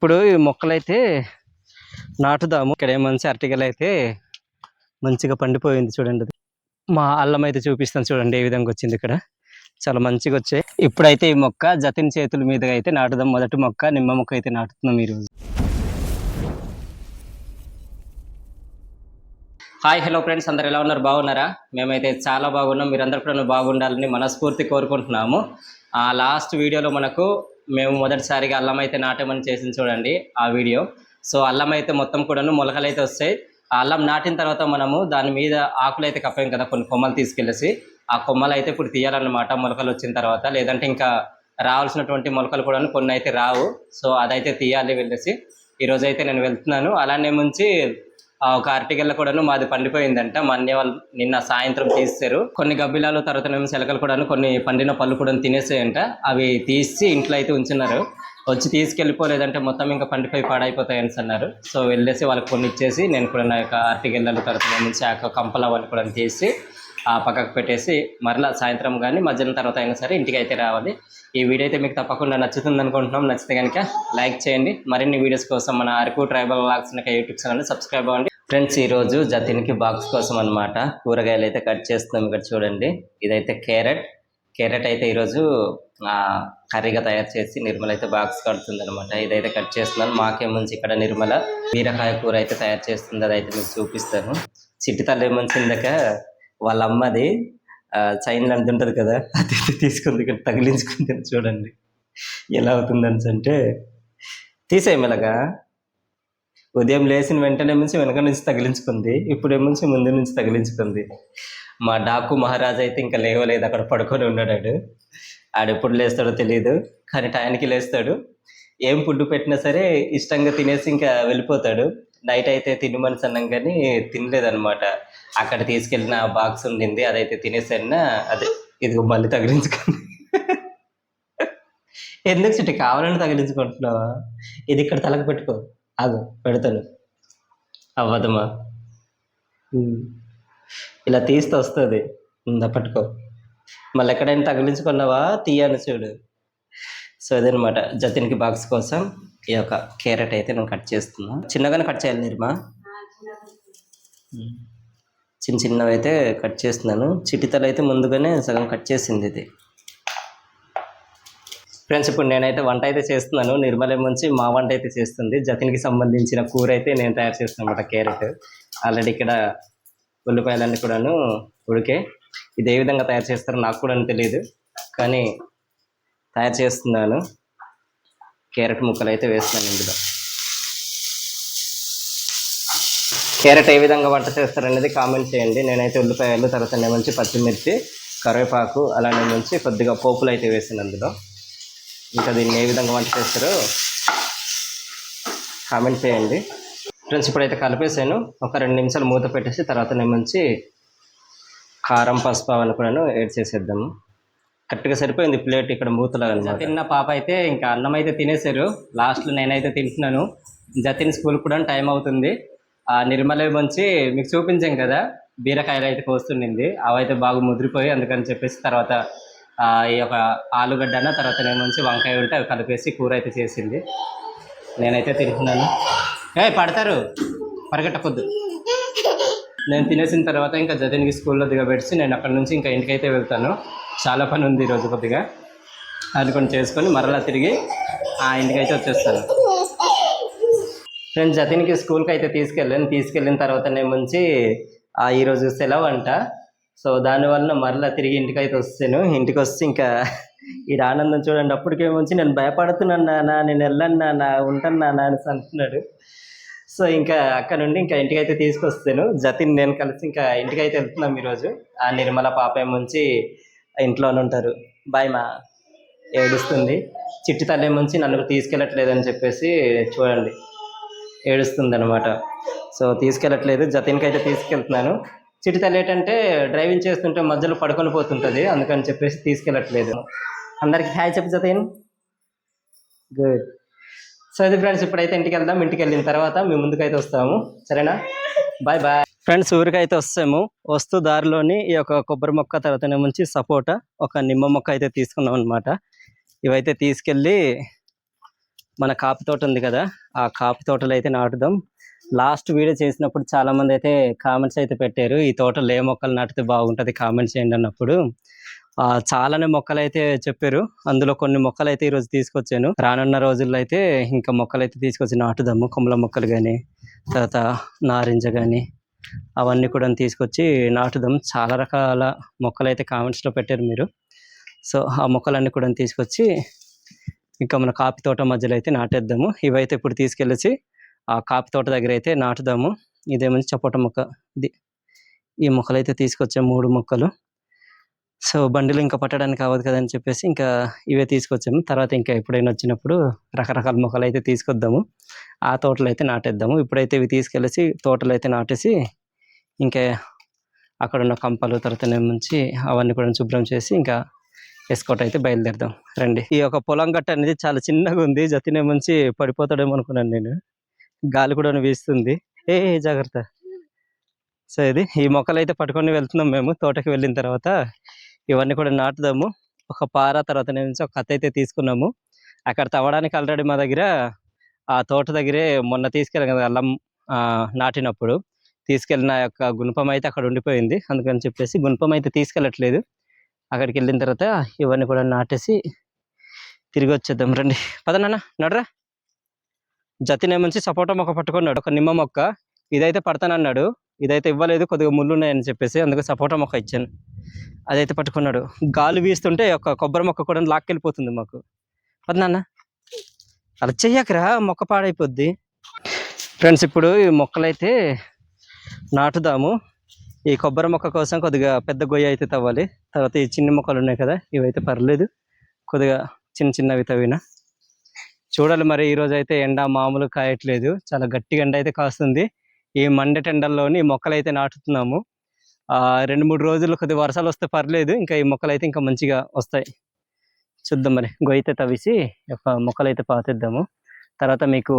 ఇప్పుడు ఈ మొక్కలైతే నాటుదాము. ఇక్కడ మంచి అరటికలు అయితే మంచిగా పండిపోయింది చూడండి. అది మా అల్లం అయితే చూపిస్తాను చూడండి ఏ విధంగా వచ్చింది. ఇక్కడ చాలా మంచిగా వచ్చాయి. ఇప్పుడైతే ఈ మొక్క జతిన్ చేతుల మీదుగా అయితే నాటుదాం. మొదటి మొక్క నిమ్మ మొక్క అయితే నాటుతున్నాం ఈరోజు. హాయ్ హలో ఫ్రెండ్స్, అందరు ఎలా ఉన్నారు? బాగున్నారా? మేమైతే చాలా బాగున్నాం. మీరందరూ కూడా బాగుండాలని మనస్ఫూర్తి కోరుకుంటున్నాము. లాస్ట్ వీడియోలో మేము మొదటిసారిగా అల్లం అయితే నాటమని చేసింది చూడండి ఆ వీడియో. సో అల్లం అయితే మొత్తం కూడాను మొలకలు అయితే వస్తాయి. ఆ అల్లం నాటిన తర్వాత మనము దాని మీద ఆకులు అయితే కప్పాం కదా, కొన్ని కొమ్మలు తీసుకెళ్ళేసి ఆ కొమ్మలు అయితే ఇప్పుడు తీయాలన్నమాట మొలకలు వచ్చిన తర్వాత. లేదంటే ఇంకా రావాల్సినటువంటి మొలకలు కూడా కొన్ని అయితే రావు. సో అదైతే తీయాలి వెళ్ళేసి. ఈరోజు అయితే నేను వెళ్తున్నాను. అలానే ముంచి ఒక అరటిగెల్ల కూడాను మాది పండిపోయిందంట. మా అన్నయ్య వాళ్ళు నిన్న సాయంత్రం తీస్తారు. కొన్ని గబ్బిలాలు తర్వాత శలకలు కూడాను కొన్ని పండిన పళ్ళు కూడా తినేసాయంట. అవి తీసి ఇంట్లో అయితే ఉంచున్నారు. వచ్చి తీసుకెళ్ళిపోలేదంటే మొత్తం ఇంకా పండిపోయి పాడైపోతాయని అన్నారు. సో వెళ్ళేసి వాళ్ళకి కొన్ని ఇచ్చేసి నేను కూడా నా యొక్క అరటిగెల్లలు తర్వాత నుంచి ఆ కంపల వాళ్ళు కూడా తీసి పక్కకు పెట్టేసి మరలా సాయంత్రం కానీ మధ్యాహ్నం తర్వాత అయినా సరే ఇంటికి అయితే రావాలి. ఈ వీడియో అయితే మీకు తప్పకుండా నచ్చుతుంది అనుకుంటున్నాం. నచ్చితే కనుక లైక్ చేయండి. మరిన్ని వీడియోస్ కోసం మన Araku tribal vlogs YouTube channel subscribe అవ్వండి. ఫ్రెండ్స్, ఈరోజు జతిన్కి బాక్స్ కోసం అనమాట కూరగాయలు అయితే కట్ చేస్తున్నాం. ఇక్కడ చూడండి, ఇదైతే క్యారెట్ అయితే ఈరోజు కర్రీగా తయారు చేసి నిర్మల అయితే బాక్స్ కడుతుంది అనమాట. ఇదైతే కట్ చేస్తున్నాను. మాకేముంచి ఇక్కడ నిర్మల బీరకాయ కూర అయితే తయారు చేస్తుంది. అదైతే మీకు చూపిస్తాను. చిట్టి తల్లి ఏమొంచి ఇందాక వాళ్ళ అమ్మది చైన్లు అంటుంటుంది కదా, అది తీసుకుంది ఇక్కడ తగిలించుకుంది. చూడండి ఎలా అవుతుందని అంటే తీసేయమలగా ఉదయం లేచిన వెంటనే నుంచి వెనక నుంచి తగిలించుకుంది, ఇప్పుడు ఏముంచి ముందు నుంచి తగిలించుకుంది. మా డాకు మహారాజ్ అయితే ఇంకా లేవలేదు, అక్కడ పడుకొని ఉన్నాడు. ఆడెప్పుడు లేస్తాడో తెలియదు, కానీ టైంకి లేస్తాడు. ఏం ఫుడ్ పెట్టినా సరే ఇష్టంగా తినేసి ఇంకా వెళ్ళిపోతాడు. నైట్ అయితే తినమని అన్నాం కానీ తినలేదనమాట. అక్కడ తీసుకెళ్ళిన బాక్స్ ఉండింది, అదైతే తినేసరినా అదే ఇదిగో మళ్ళీ తగిలించుకుంది. ఎందుకు చుట్టి కావాలని తగిలించుకుంటున్నావా? ఇది ఇక్కడ తలకు పెట్టుకో, ఆగు పెడతాను. అవ్వదమ్మా, ఇలా తీస్తే వస్తుంది. ఉందా పట్టుకో. మళ్ళీ ఎక్కడైనా తగిలించుకున్నావా తీయను చూడు. సో అదనమాట జతిన్కి బాక్స్ కోసం ఈ యొక్క క్యారెట్ అయితే నేను కట్ చేస్తున్నా. చిన్నగానే కట్ చేయాలి నిర్మా. చిన్నవి అయితే కట్ చేస్తున్నాను. చిటితలు అయితే ముందుగానే సగం కట్ చేసింది ఇది. ఫ్రెండ్స్, ఇప్పుడు నేనైతే వంట అయితే చేస్తున్నాను. నిర్మల ముంచి మా వంట అయితే చేస్తుంది. జతిన్కి సంబంధించిన కూర అయితే నేను తయారు చేస్తున్నాను అనమాట. క్యారెట్ ఆల్రెడీ ఇక్కడ ఉల్లిపాయలన్నీ కూడాను ఉడికే. ఇది ఏ విధంగా తయారు చేస్తారో నాకు కూడా తెలియదు, కానీ తయారు చేస్తున్నాను. క్యారెట్ ముక్కలు అయితే వేస్తున్నాను ఇందులో. క్యారెట్ ఏ విధంగా వంట చేస్తారనేది కామెంట్ చేయండి. నేనైతే ఉల్లిపాయలు తర్వాత మంచి పచ్చిమిర్చి కరివేపాకు అలానే మంచి కొద్దిగా పోపులు అయితే వేసాను అందులో. ఇంకా దీన్ని ఏ విధంగా వంట చేస్తారో కామెంట్ చేయండి. ఫ్రెండ్స్, ఇప్పుడైతే కలిపేసాను. ఒక 2 నిమిషాలు మూత పెట్టేసి తర్వాత మంచి కారం పసుపు అవన్నీ కూడా యాడ్ చేసేద్దాము. కరెక్ట్గా సరిపోయింది ప్లేట్ ఇక్కడ మూతలాగా. తిన్న పాప అయితే ఇంకా అన్నం అయితే తినేసారు. లాస్ట్లో నేనైతే తింటున్నాను. జతిన్ స్కూల్ కూడా టైం అవుతుంది. నిర్మల మంచి మీకు చూపించాం కదా, బీరకాయలు అయితే కోస్తుండింది. అవైతే బాగా ముదిరిపోయి అందుకని చెప్పేసి తర్వాత ఈ యొక్క ఆలుగడ్డన తర్వాత మంచి వంకాయ ఉంటే అవి కలిపేసి కూర అయితే చేసింది. నేనైతే తింటున్నాను. పడతారు, పరిగెట్టకొద్దు. నేను తినేసిన తర్వాత ఇంకా జతిన్కి స్కూల్లో దిగబెట్టి నేను అక్కడ నుంచి ఇంకా ఇంటికైతే వెళ్తాను. చాలా పని ఉంది ఈరోజు కొద్దిగా, అది కొన్ని చేసుకొని మరలా తిరిగి ఆ ఇంటికైతే వచ్చేస్తాను. ఫ్రెండ్స్, జతిన్కి స్కూల్కి అయితే తీసుకెళ్ళిన తర్వాత మంచి ఈరోజు సెలవు అంట. సో దానివల్ల మరలా తిరిగి ఇంటికైతే వస్తాను. ఇంటికి వస్తే ఇంకా ఈ ఆనందం చూడండి. అప్పటికేమొచ్చి నేను భయపడుతున్నాను నాన్న, నేను వెళ్ళను నాన్న, ఉంటాను నాన్న అని అంటున్నాడు. సో ఇంకా అక్కడ నుండి ఇంకా ఇంటికైతే తీసుకొస్తాను. జతిన్ నేను కలిసి ఇంకా ఇంటికైతే వెళ్తున్నాం ఈరోజు. ఆ నిర్మల పాప ఏమొచ్చి ఇంట్లోనే ఉంటారు. బాయ్ మా ఏడుస్తుంది. చిట్టి తల్లి ఏమొచ్చి నన్ను తీసుకెళ్ళట్లేదని చెప్పేసి చూడండి ఏడుస్తుంది అనమాట. సో తీసుకెళ్ళట్లేదు, జతిన్కి అయితే తీసుకెళ్తున్నాను. చిట్టి తల్లి ఏంటంటే డ్రైవింగ్ చేస్తుంటే మధ్యలో పడుకొని పోతుంటుంది, అందుకని చెప్పేసి తీసుకెళ్ళట్లేదు. అందరికీ హాయ్ చెప్పు జతిన్. గుడ్. సో ఇది ఫ్రెండ్స్, ఇప్పుడైతే ఇంటికి వెళ్దాం. ఇంటికి వెళ్ళిన తర్వాత మేము ముందుకైతే వస్తాము, సరేనా? Bye bye. ఫ్రెండ్స్, ఊరికైతే వస్తూ దారిలోని ఈ యొక్క కొబ్బరి మొక్క తర్వాత మంచి సపోటా ఒక నిమ్మ మొక్క అయితే తీసుకున్నాం అనమాట. ఇవైతే తీసుకెళ్ళి మన కాపు తోట ఉంది కదా, ఆ కాపు తోటలో అయితే నాటుదాం. లాస్ట్ వీడియో చేసినప్పుడు చాలా మంది అయితే కామెంట్స్ అయితే పెట్టారు, ఈ తోటలో ఏ మొక్కలు నాటితే బాగుంటుంది కామెంట్స్ చేయండి అన్నప్పుడు. చాలానే మొక్కలు అయితే చెప్పారు. అందులో కొన్ని మొక్కలు అయితే ఈరోజు తీసుకొచ్చాను. రానున్న రోజుల్లో అయితే ఇంకా మొక్కలు అయితే తీసుకొచ్చి నాటుదాము. కొమ్మల మొక్కలు కానీ, తర్వాత నారింజ కానీ, అవన్నీ కూడా తీసుకొచ్చి నాటుదాం. చాలా రకాల మొక్కలు అయితే కామెంట్స్లో పెట్టారు మీరు. సో ఆ మొక్కలన్నీ కూడా తీసుకొచ్చి ఇంకా మన కాఫీ తోట మధ్యలో అయితే నాటేద్దాము. ఇవైతే ఇప్పుడు తీసుకెళ్ళేసి ఆ కాఫీ తోట దగ్గర అయితే నాటుదాము. ఇదేమంచి సపోటా మొక్క. ఈ మొక్కలు అయితే తీసుకొచ్చాము, 3 మొక్కలు. సో బండిలో ఇంకా పట్టడానికి అవ్వదు కదని చెప్పేసి ఇంకా ఇవే తీసుకొచ్చాము. తర్వాత ఇంకా ఎప్పుడైనా వచ్చినప్పుడు రకరకాల మొక్కలు అయితే తీసుకొద్దాము, ఆ తోటలో అయితే నాటేద్దాము. ఇప్పుడైతే ఇవి తీసుకెళ్ళేసి తోటలో అయితే నాటేసి ఇంకా అక్కడ ఉన్న కంపలు తర్వాత నుంచి అవన్నీ కూడా శుభ్రం చేసి ఇంకా ఎస్కోట్ అయితే బయలుదేరదాం రండి. ఈ యొక్క పొలం గట్ట అనేది చాలా చిన్నగా ఉంది. జతినే మంచి పడిపోతాడేమో అనుకున్నాను నేను. గాలి కూడా వీస్తుంది. జాగ్రత్త. సో ఇది ఈ మొక్కలు అయితే పట్టుకొని వెళ్తున్నాం మేము. తోటకి వెళ్ళిన తర్వాత ఇవన్నీ కూడా నాటుదాము. ఒక పార తర్వాత నుంచి ఒక కత్తి అయితే తీసుకున్నాము. అక్కడ తవ్వడానికి ఆల్రెడీ మా దగ్గర ఆ తోట దగ్గరే మొన్న తీసుకెళ్ళాం కదా అల్లం నాటినప్పుడు తీసుకెళ్ళిన యొక్క గుణపం అయితే అక్కడ ఉండిపోయింది. అందుకని చెప్పేసి గుణపం అయితే తీసుకెళ్ళట్లేదు. అక్కడికి వెళ్ళిన తర్వాత ఇవన్నీ కూడా నాటేసి తిరిగి వచ్చేద్దాం రండి. పదనాన్న నడరా. జతినేమంచి సపోటా మొక్క పట్టుకున్నాడు, ఒక నిమ్మ మొక్క. ఇదైతే పడతానన్నాడు, ఇదైతే ఇవ్వలేదు, కొద్దిగా ముళ్ళు ఉన్నాయని చెప్పేసి అందుకు సపోటా మొక్క ఇచ్చాను. అదైతే పట్టుకున్నాడు. గాలి వీస్తుంటే ఒక కొబ్బరి మొక్క కూడా లాక్కెళ్ళిపోతుంది మాకు. పదనాన్న అలా చెయ్యకరా, మొక్క పాడైపోద్ది. ఫ్రెండ్స్ ఇప్పుడు ఈ మొక్కలైతే నాటుదాము. ఈ కొబ్బరి మొక్క కోసం కొద్దిగా పెద్ద గొయ్య అయితే తవ్వాలి. తర్వాత ఈ చిన్న మొక్కలు ఉన్నాయి కదా, ఇవైతే పర్లేదు, కొద్దిగా చిన్న చిన్నవి తవ్విన. చూడాలి మరి. ఈరోజు అయితే ఎండ మామూలు కాయట్లేదు, చాలా గట్టిగా ఎండ అయితే కాస్తుంది. ఈ మండె టెండల్లోని మొక్కలు అయితే నాటుతున్నాము. 2-3 రోజులు కొద్దిగా వర్షాలు వస్తే పర్లేదు, ఇంకా ఈ మొక్కలు అయితే ఇంకా మంచిగా వస్తాయి. చూద్దాం మరి. గొయ్యితే తవ్వేసి ఒక మొక్కలు అయితే పాతేద్దాము. తర్వాత మీకు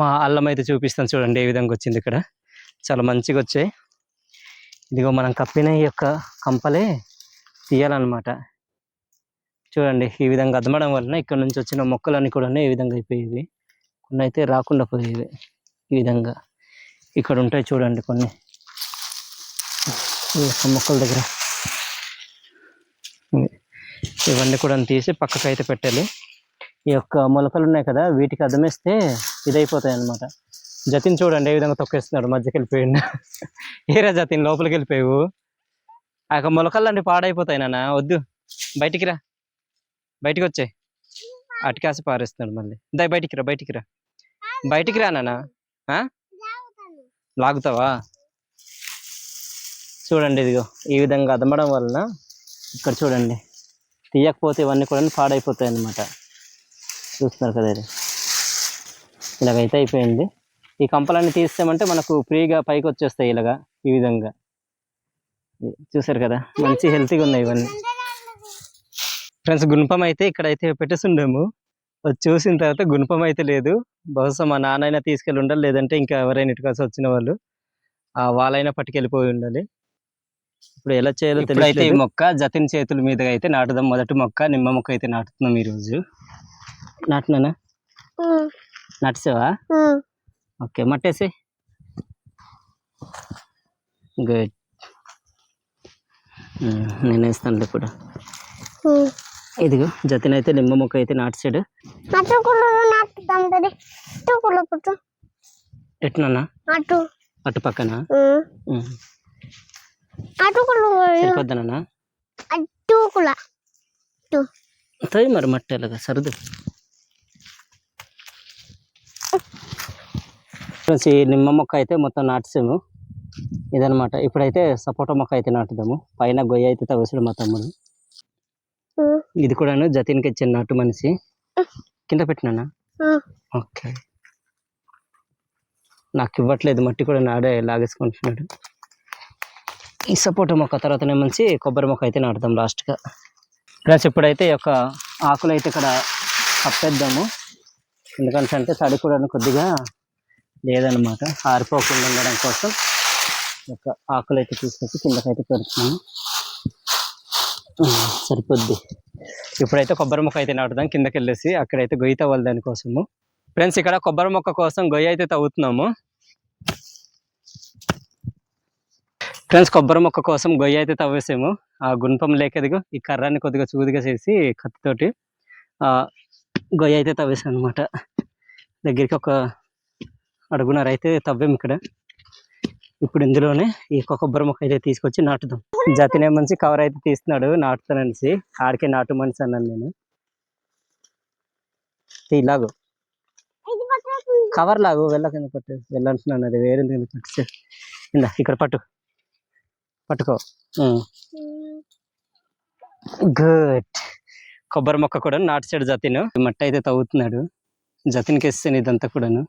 మా అల్లం అయితే చూపిస్తాను చూడండి ఏ విధంగా వచ్చింది. ఇక్కడ చాలా మంచిగా వచ్చాయి. ఇదిగో మనం కప్పిన ఈ యొక్క కంపలే తీయాలన్నమాట. చూడండి ఈ విధంగా అద్దమడం వలన ఇక్కడ నుంచి వచ్చిన మొక్కలన్నీ కూడా ఈ విధంగా అయిపోయేవి. కొన్ని అయితే రాకుండా పోయేవి. ఈ విధంగా ఇక్కడ ఉంటాయి చూడండి కొన్ని మొక్కల దగ్గర. ఇవన్నీ కూడా తీసి పక్కకు అయితే పెట్టాలి. ఈ యొక్క మొలకలు ఉన్నాయి కదా, వీటికి అద్దమేస్తే ఇదైపోతాయి అన్నమాట. జతిన్ చూడండి ఏ విధంగా తొక్కేస్తున్నాడు, మధ్యకి వెళ్ళిపోయింది. ఏరా జతిన్ లోపలికి వెళ్ళిపోయావు. ఆ యొక్క మొలకలు పాడైపోతాయి నాన్న, వద్దు, బయటికి రా, బయటికి వచ్చాయి. అటుకాసి పారేస్తున్నాడు మళ్ళీ. దా బయటికి రా, బయటికి రా, బయటికి రా నాన్న. లాగుతావా? చూడండి ఇదిగో ఈ విధంగా అదమడం వలన ఇక్కడ చూడండి తీయకపోతే ఇవన్నీ కూడా పాడైపోతాయి అన్నమాట. చూస్తున్నారు కదా, ఇది ఇలాగైతే అయిపోయింది. ఈ కంపలన్నీ తీసామంటే మనకు ఫ్రీగా పైకి వచ్చేస్తాయి ఇలాగా ఈ విధంగా. చూసారు కదా, మంచి హెల్తీగా ఉన్నాయి ఇవన్నీ. ఫ్రెండ్స్ గుణపం అయితే ఇక్కడైతే పెట్టేసిండేము. చూసిన తర్వాత గుణపం అయితే లేదు. బహుశా మా నాన్నైనా తీసుకెళ్ళి ఉండాలి, లేదంటే ఇంకా ఎవరైనా ఇటుకాసి వచ్చిన వాళ్ళు వాళ్ళైనా పట్టుకెళ్ళిపోయి ఉండాలి. ఇప్పుడు ఎలా చేయాలో తెలియదు. ఈ మొక్క జతిన్ చేతుల మీదుగా అయితే నాటుదాం. మొదటి మొక్క నిమ్మ మొక్క అయితే నాటుతున్నాం ఈరోజు. నాటినానా? నాటిసావా? ఓకే, మట్టేసి. గుడ్, నేను వేస్తాను కూడా. ఇదిగో జతిన్ అయితే నిమ్మ మొక్క అయితే నాటిసాడు. ఎట్నా? అటు పక్కన సరిపోద్దనా? మరి మట్టి అలాగా సరదు. ఈ నిమ్మ మొక్క అయితే మొత్తం నాటిసాము. ఇదనమాట. ఇప్పుడైతే సపోటా మొక్క అయితే నాటుదాము. పైన గొయ్య అయితే తవ్వేసాడు మా తమ్ముడు. ఇది కూడాను జతిన్కి ఇచ్చిన నాటు మనిషి. కింద పెట్టినానా? ఓకే, నాకు ఇవ్వట్లేదు, మట్టి కూడా నాడే లాగేసుకుంటున్నాడు. ఈ సపోటా మొక్క తర్వాతనే మంచి కొబ్బరి మొక్క అయితే నాటుదాం లాస్ట్గా. ప్లస్ ఇప్పుడైతే ఈ యొక్క ఆకులు అయితే ఇక్కడ కప్పేద్దాము. ఎందుకంటే తడి కూడా కొద్దిగా లేదనమాట, ఆరిపోకుండా ఉండడం కోసం ఒక ఆకులు అయితే తీసుకొచ్చి కిందకైతే పెడుతున్నాము. సరిపోద్ది. ఇప్పుడైతే కొబ్బరి మొక్క అయితే నాటుదాం కిందకి వెళ్ళేసి, అక్కడైతే గొయ్యి తవ్వాలి దానికోసము. ఫ్రెండ్స్ ఇక్కడ కొబ్బరి మొక్క కోసం గొయ్యి అయితే తవ్వుతున్నాము. ఫ్రెండ్స్ కొబ్బరి మొక్క కోసం గొయ్యి అయితే తవ్వేసాము. ఆ గుణపం లేకదిగో ఈ కర్రాన్ని కొద్దిగా చూదిగా చేసి కత్తితోటి గొయ్యి అయితే తవ్వేసాం అనమాట. దగ్గరికి ఒక అడుగున్నర అయితే తవ్వాము ఇక్కడ. ఇప్పుడు ఇందులోనే ఈ కొబ్బరి మొక్క అయితే తీసుకొచ్చి నాటుదాం. జతినే మంచి కవర్ అయితే తీస్తున్నాడు నాటుతాననేసి, ఆడికే నాటు మనిషి అన్నాను నేను. ఇలాగో కవర్ లాగు వెళ్ళకింద పట్టు, వెళ్ళంటున్నాను అది వేరే పట్టు. ఇందా ఇక్కడ పట్టుకో. గుడ్. కొబ్బరి మొక్క కూడా నాటుసాడు జతిన్. మట్టి అయితే తవ్వుతున్నాడు. జతిన్కి ఇస్తాను ఇదంతా కూడాను.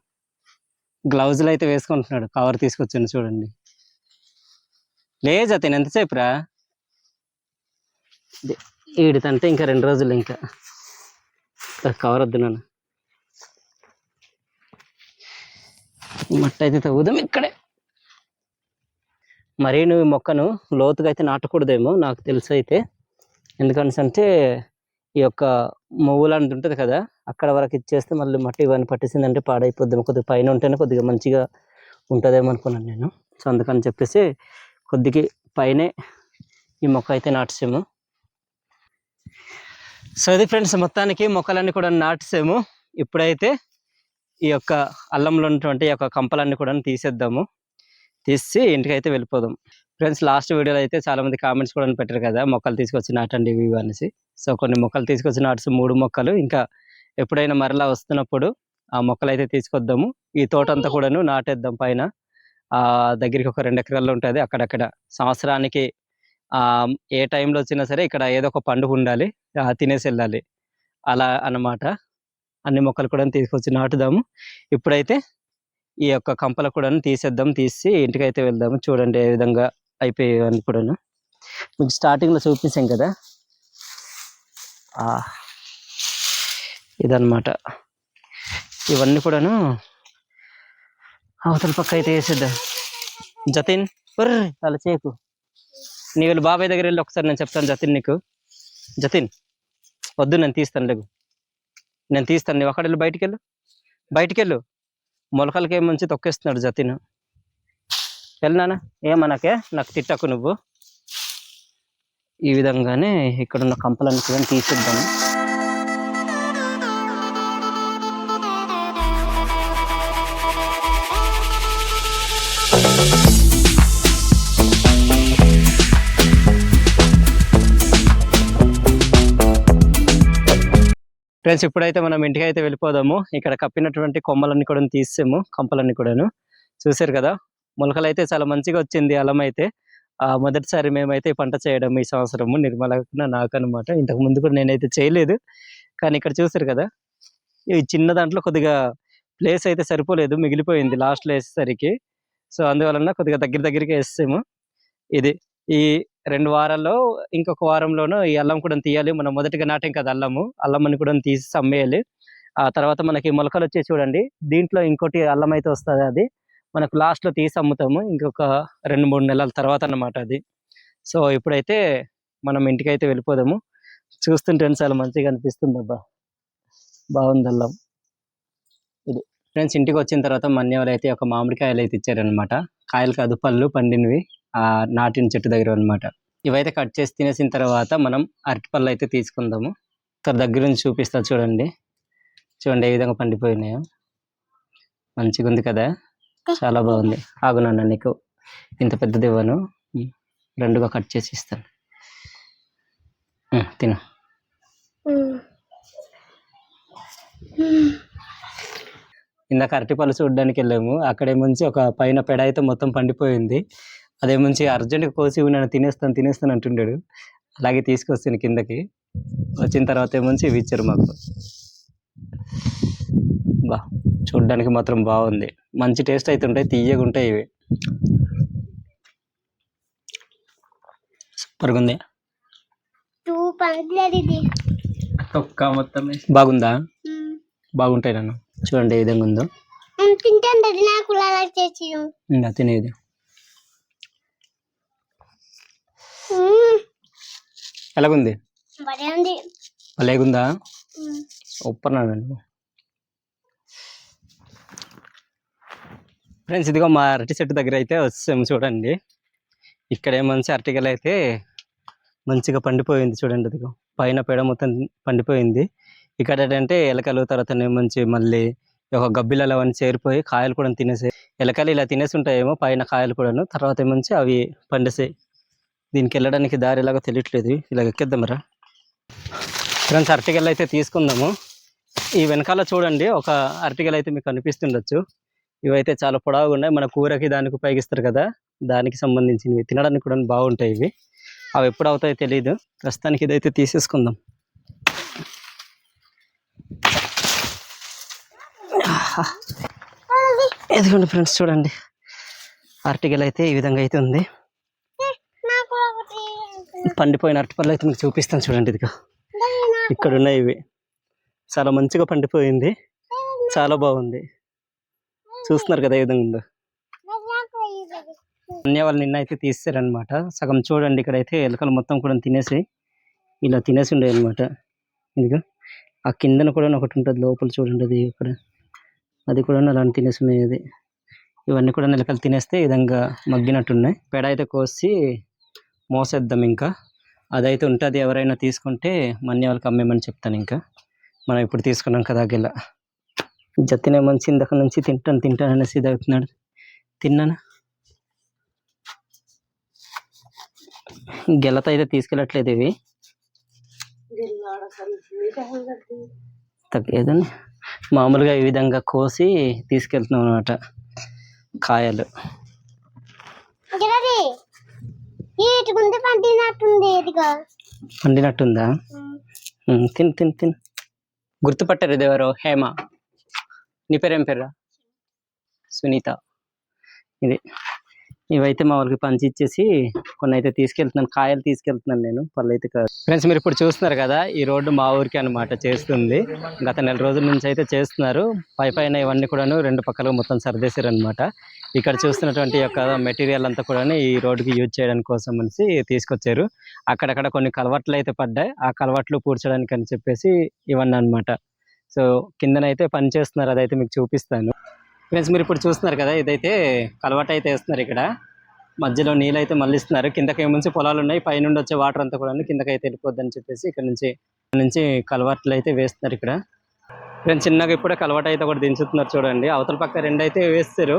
గ్లౌజులు అయితే వేసుకుంటున్నాడు. కవర్ తీసుకొచ్చాను చూడండి. లే జతిన్ ఎంతసేపు రా, ఈడితంటే ఇంకా 2 రోజులు. ఇంకా కవర్ వద్దు నాన్న. మట్టి అయితే తవ్వుదాం ఇక్కడే. మరీ నువ్వు మొక్కను లోతుగా అయితే నాటకూడదేమో నాకు తెలుసు అయితే. ఎందుకంటే ఈ యొక్క మొవ్వులు అంత ఉంటుంది కదా, అక్కడ వరకు ఇచ్చేస్తే మళ్ళీ మట్టి ఇవన్నీ పట్టేసిందంటే పాడైపోద్దాం. కొద్దిగా పైన ఉంటేనే కొద్దిగా మంచిగా ఉంటుందేమో అనుకున్నాను నేను. సో అందుకని చెప్పేసి కొద్దిగా పైనే ఈ మొక్క అయితే నాటేసాము. సో అది ఫ్రెండ్స్, మొత్తానికి మొక్కలన్నీ కూడా నాటేసాము. ఇప్పుడైతే ఈ యొక్క అల్లంలో ఉన్నటువంటి యొక్క కంపలన్నీ కూడా తీసేద్దాము. తీసి ఇంటికి అయితే వెళ్ళిపోదాం. ఫ్రెండ్స్ లాస్ట్ వీడియోలో అయితే చాలా మంది కామెంట్స్ కూడా పెట్టారు కదా, మొక్కలు తీసుకొచ్చి నాటండి ఇవి అనేసి. సో కొన్ని మొక్కలు తీసుకొచ్చి నాటేసి 3 మొక్కలు. ఇంకా ఎప్పుడైనా మరలా వస్తున్నప్పుడు ఆ మొక్కలు అయితే తీసుకొద్దాము. ఈ తోట అంతా కూడాను నాటేద్దాం పైన. దగ్గరికి ఒక 2 ఎకరాల్లో ఉంటుంది. అక్కడక్కడ సంవత్సరానికి ఏ టైంలో వచ్చినా సరే ఇక్కడ ఏదో ఒక పండుగ ఉండాలి, తినేసి వెళ్ళాలి అలా అన్నమాట. అన్ని మొక్కలు కూడా తీసుకొచ్చి నాటుదాము. ఇప్పుడైతే ఈ యొక్క కంపలు కూడా తీసేద్దాం. తీసి ఇంటికి అయితే వెళ్దాము. చూడండి ఏ విధంగా అయిపోయాయని కూడాను. మీకు స్టార్టింగ్లో చూపించాం కదా, ఇదన్నమాట. ఇవన్నీ కూడాను అవతల పక్క అయితే వేసేద్దాం. జతిన్ అలా చేయకు. నీ వీళ్ళు బాబాయ్ దగ్గర వెళ్ళి ఒకసారి నేను చెప్తాను జతిన్ నీకు. జతిన్ వద్దు, నేను తీస్తాను. లేకు నేను తీస్తాను. నువ్వు అక్కడ వెళ్ళి బయటికి వెళ్ళు. మొలకలకి ఏమంచి తొక్కేస్తున్నాడు జతిన్. వెళ్ళినానా ఏమనకే, నాకు తిట్టకు నువ్వు. ఈ విధంగానే ఇక్కడున్న కంపలన్నీ కూడా తీసేద్దాము. ఫ్రెండ్స్ ఇప్పుడైతే మనం ఇంటికి అయితే వెళ్ళిపోదాము. ఇక్కడ కప్పినటువంటి కొమ్మలన్నీ కూడా తీసాము, కంపలన్నీ కూడాను. చూసారు కదా, మొలకలు అయితే చాలా మంచిగా వచ్చింది అల్లం అయితే. మొదటిసారి మేమైతే పంట చేయడం ఈ సంవత్సరము, నిర్మల నాకు అనమాట. ఇంతకు ముందు కూడా నేనైతే చేయలేదు. కానీ ఇక్కడ చూసారు కదా, ఈ చిన్న దాంట్లో కొద్దిగా ప్లేస్ అయితే సరిపోలేదు, మిగిలిపోయింది లాస్ట్లో వేసేసరికి. సో అందువలన కొద్దిగా దగ్గరికి వేసాము. ఇది ఈ 2 వారాల్లో ఇంకొక వారంలోనూ ఈ అల్లం కూడా తీయాలి. మనం మొదటిగా నాటాం కదా అల్లంని కూడా తీసి అమ్మేయాలి. ఆ తర్వాత మనకి మొలకలు వచ్చి చూడండి, దీంట్లో ఇంకోటి అల్లం అయితే వస్తుంది. అది మనకు లాస్ట్లో తీసి అమ్ముతాము ఇంకొక 2-3 నెలల తర్వాత అన్నమాట అది. సో ఇప్పుడైతే మనం ఇంటికి అయితే వెళ్ళిపోదాము. చూస్తుంటే చాలా మంచిగా అనిపిస్తుంది. అబ్బా బాగుంది అల్లం. ఇది ఫ్రెండ్స్ ఇంటికి వచ్చిన తర్వాత మన్యవాళ్ళు అయితే ఒక మామిడికాయలు అయితే ఇచ్చారనమాట. కాయలు కాదు, పళ్ళు పండినవి, నాటిన చెట్టు దగ్గర అనమాట. ఇవైతే కట్ చేసి తినేసిన తర్వాత మనం అరటిపళ్ళు అయితే తీసుకుందాము. దగ్గర నుంచి చూపిస్తా చూడండి ఏ విధంగా పండిపోయినాయో. మంచిగా ఉంది కదా, చాలా బాగుంది. ఆగునన్నా నీకు ఇంత పెద్దది ఇవ్వను, 2గా కట్ చేసి ఇస్తాను. తిను. ఇందాక అరటిపళ్ళు చూడడానికి వెళ్ళాము. అక్కడేముంచి ఒక పైన పెడ అయితే మొత్తం పండిపోయింది. అదేముంచి అర్జెంట్గా కోసి నన్ను తినేస్తాను అంటుండాడు. అలాగే తీసుకొస్తాను కిందకి. వచ్చిన తర్వాత ఏముంచి ఇవి ఇచ్చారు మాకు. బా చూడడానికి మాత్రం బాగుంది, మంచి టేస్ట్ అయితే ఉంటాయి, తీయగా ఉంటాయి ఇవి. సూపర్గా ఉంది. మొత్తం బాగుందా? బాగుంటాయి నన్ను. చూడండి ఏ విధంగా ఉందో. తినేది ఎలాగుంది? లేకుందా ఒప్పన్నానండి ఫ్రెండ్స్. ఇదిగో మా అరటి చెట్టు దగ్గర అయితే వచ్చాము చూడండి. ఇక్కడ మంచి అరటికలు అయితే మంచిగా పండిపోయింది చూడండి. ఇదిగో పైన పేడ మొత్తం పండిపోయింది. ఇక్కడ ఏంటంటే ఎలకలు తర్వాత మంచి మళ్ళీ ఒక గబ్బిలలో అవన్నీ చేరిపోయి కాయలు కూడా తినేసాయి. ఎలకలు ఇలా తినేసి ఉంటాయేమో పైన కాయలు కూడాను. తర్వాత ఏమంచి అవి పండిసాయి. దీనికి వెళ్ళడానికి దారి ఎలాగో తెలియట్లేదు. ఇలా ఎక్కేద్దామరా ఫ్రెండ్స్. అరటికలు అయితే తీసుకుందాము. ఈ వెనకాల చూడండి ఒక అరటికలు అయితే మీకు కనిపిస్తుండొచ్చు. ఇవైతే చాలా పొడవుగా ఉన్నాయి. మన కూరకి దానికి ఉపయోగిస్తారు కదా, దానికి సంబంధించినవి. తినడానికి కూడా బాగుంటాయి ఇవి. అవి ఎప్పుడు అవుతాయో తెలియదు. ప్రస్తుతానికి ఇదైతే తీసేసుకుందాం. ఎదుగుండి ఫ్రెండ్స్ చూడండి, అరటికలు అయితే ఈ విధంగా అయితే ఉంది. పండిపోయిన అరటిపళ్ళు అయితే మీకు చూపిస్తాను చూడండి. ఇదిగా ఇక్కడ ఉన్నాయి ఇవి. చాలా మంచిగా పండిపోయింది, చాలా బాగుంది. చూస్తున్నారు కదా ఏ విధంగా ఉందో. అన్య వాళ్ళు నిన్న అయితే తీస్తారనమాట. సగం చూడండి, ఇక్కడైతే ఎలుకలు మొత్తం కూడా తినేసి ఇలా తినేసి ఉండే అనమాట. ఇదిగా ఆ కిందన కూడా ఒకటి ఉంటుంది లోపల చూడండి, అది ఇక్కడ అది కూడా అలాంటి తినేసి ఉన్నాయి. అది ఇవన్నీ కూడా ఎలుకలు తినేస్తే ఈ విధంగా మగ్గినట్టున్నాయి. పేడ అయితే కోసి మోసేద్దాం. ఇంకా అదైతే ఉంటుంది. ఎవరైనా తీసుకుంటే మన్య వాళ్ళకి అమ్మేమని చెప్తాను. ఇంకా మనం ఇప్పుడు తీసుకున్నాం కదా గిల్ల. జతినే మంచి ఇందాక నుంచి తింటాను అనేసి ఇది అవుతున్నాడు. తిన్నాను. గెలత అయితే తీసుకెళ్ళట్లేదు. ఇవి తగ్గేదని మామూలుగా ఈ విధంగా కోసి తీసుకెళ్తున్నాం అన్నమాట. కాయలు పండినట్టుందా? తిను. గుర్తుపట్టారు ఇది ఎవరో? హేమ. నీ పేరేం పేరు? సునీత. ఇవైతే మా వాళ్ళకి పంచి ఇచ్చేసి కొన్ని అయితే తీసుకెళ్తున్నాను. కాయలు తీసుకెళ్తున్నాను నేను, పళ్ళు అయితే కాదు. ఫ్రెండ్స్ మీరు ఇప్పుడు చూస్తున్నారు కదా, ఈ రోడ్డు మా ఊరికి అనమాట చేస్తుంది. గత 4 రోజుల నుంచి అయితే చేస్తున్నారు. పైన ఇవన్నీ కూడాను 2 పక్కలు మొత్తం సర్దేశారు అనమాట. ఇక్కడ చూస్తున్నటువంటి యొక్క మెటీరియల్ అంతా కూడా ఈ రోడ్డుకి యూజ్ చేయడానికి కోసం అనేసి తీసుకొచ్చారు. అక్కడక్కడ కొన్ని కలవట్లు అయితే పడ్డాయి. ఆ కలవట్లు పూడ్చడానికి అని చెప్పేసి ఇవన్నీ అనమాట. సో కిందనైతే పని చేస్తున్నారు, అదైతే మీకు చూపిస్తాను. ఫ్రెండ్స్ మీరు ఇప్పుడు చూస్తున్నారు కదా, ఇదైతే కలవట అయితే వేస్తున్నారు. ఇక్కడ మధ్యలో నీళ్ళు అయితే మళ్ళిస్తున్నారు. కిందకి ఏముంచి పొలాలు ఉన్నాయి, పైనుండి వచ్చే వాటర్ అంతా కూడా కిందకైతే వెళ్ళిపోద్దని చెప్పేసి ఇక్కడ నుంచి కలవట్లు అయితే వేస్తున్నారు. ఇక్కడ ఫ్రెండ్స్ చిన్నగా ఇప్పుడే కలవట అయితే ఒకటి దించుతున్నారు చూడండి. అవతల పక్క 2 అయితే వేస్తారు,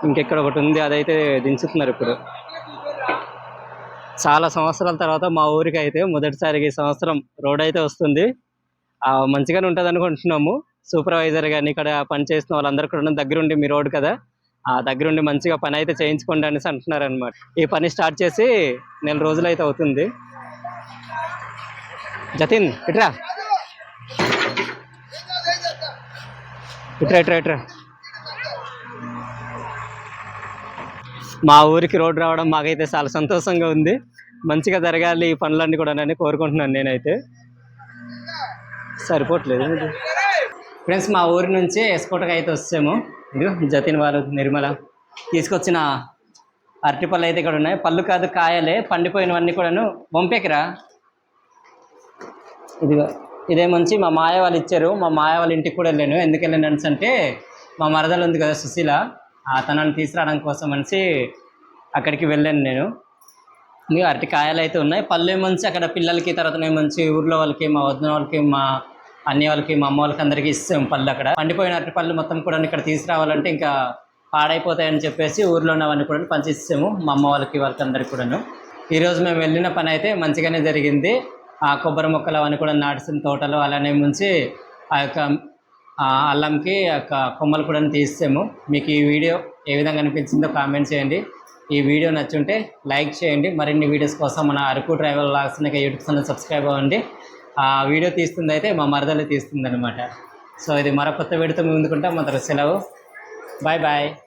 ఇంకెక్కడ ఒకటి ఉంది, అదైతే దించుతున్నారు. ఇప్పుడు చాలా సంవత్సరాల తర్వాత మా ఊరికి అయితే మొదటిసారికి ఈ సంవత్సరం రోడ్ అయితే వస్తుంది. మంచిగానే ఉంటుంది అనుకుంటున్నాము. సూపర్వైజర్ కానీ ఇక్కడ పని చేసిన వాళ్ళందరూ కూడా దగ్గరుండి, మీ రోడ్ కదా, ఆ దగ్గరుండి మంచిగా పని అయితే చేయించుకోండి అనేసి అంటున్నారు అనమాట. ఈ పని స్టార్ట్ చేసి 4 రోజులు అయితే అవుతుంది. జతిన్ ఇట్రా. మా ఊరికి రోడ్ రావడం మాకైతే చాలా సంతోషంగా ఉంది. మంచిగా జరగాలి ఈ పనులన్నీ కూడా అని కోరుకుంటున్నాను నేనైతే. సరిపోవట్లేదు ఫ్రెండ్స్. మా ఊరి నుంచి ఎస్కోట్గా అయితే వచ్చాము. ఇది జతిన్ వాళ్ళు నిర్మల తీసుకొచ్చిన అరటిపళ్ళు అయితే ఇక్కడ ఉన్నాయి. పళ్ళు కాదు కాయలే, పండిపోయినవన్నీ కూడాను. వంపేకిరా. ఇదే మంచి మా మాయ వాళ్ళు ఇచ్చారు. మా మాయ వాళ్ళ ఇంటికి కూడా వెళ్ళాను. ఎందుకు వెళ్ళాను అంటే మా మరదలు ఉంది కదా సుశీల, తనని తీసుకురావడం కోసం అనేసి అక్కడికి వెళ్ళాను నేను. ఇంకా అరటి కాయలు అయితే ఉన్నాయి. పళ్ళు ఏమంచి అక్కడ పిల్లలకి, తర్వాత ఏమంచి ఊర్లో వాళ్ళకి, మా వదిన వాళ్ళకి, మా అన్ని వాళ్ళకి, మా అమ్మ వాళ్ళకి అందరికీ ఇస్తాం పళ్ళు. అక్కడ పండిపోయిన అరటి పళ్ళు మొత్తం కూడా ఇక్కడ తీసుకురావాలంటే ఇంకా పాడైపోతాయని చెప్పేసి ఊర్లో ఉన్నవన్నీ కూడా పంచిస్తాము మా అమ్మ వాళ్ళకి, వాళ్ళకి అందరికి కూడాను. ఈరోజు మేము వెళ్ళిన పని అయితే మంచిగానే జరిగింది. ఆ కొబ్బరి మొక్కలు అవన్నీ కూడా నాటిసిన తోటలు, అలానే ముంచి ఆ యొక్క అల్లంకి ఆ యొక్క కొమ్మలు కూడా తీసాము. మీకు ఈ వీడియో ఏ విధంగా అనిపించిందో కామెంట్ చేయండి. ఈ వీడియో నచ్చుంటే లైక్ చేయండి. మరిన్ని వీడియోస్ కోసం మన Araku travel vlogs YouTube channel subscribe అవ్వండి. ఆ వీడియో తీస్తుంది అయితే మా మరదలు తీస్తుంది అనమాట. సో ఇది మరొక కొత్త వీడియోతో ముందుకుంటాం. మన సెలవు. Bye bye.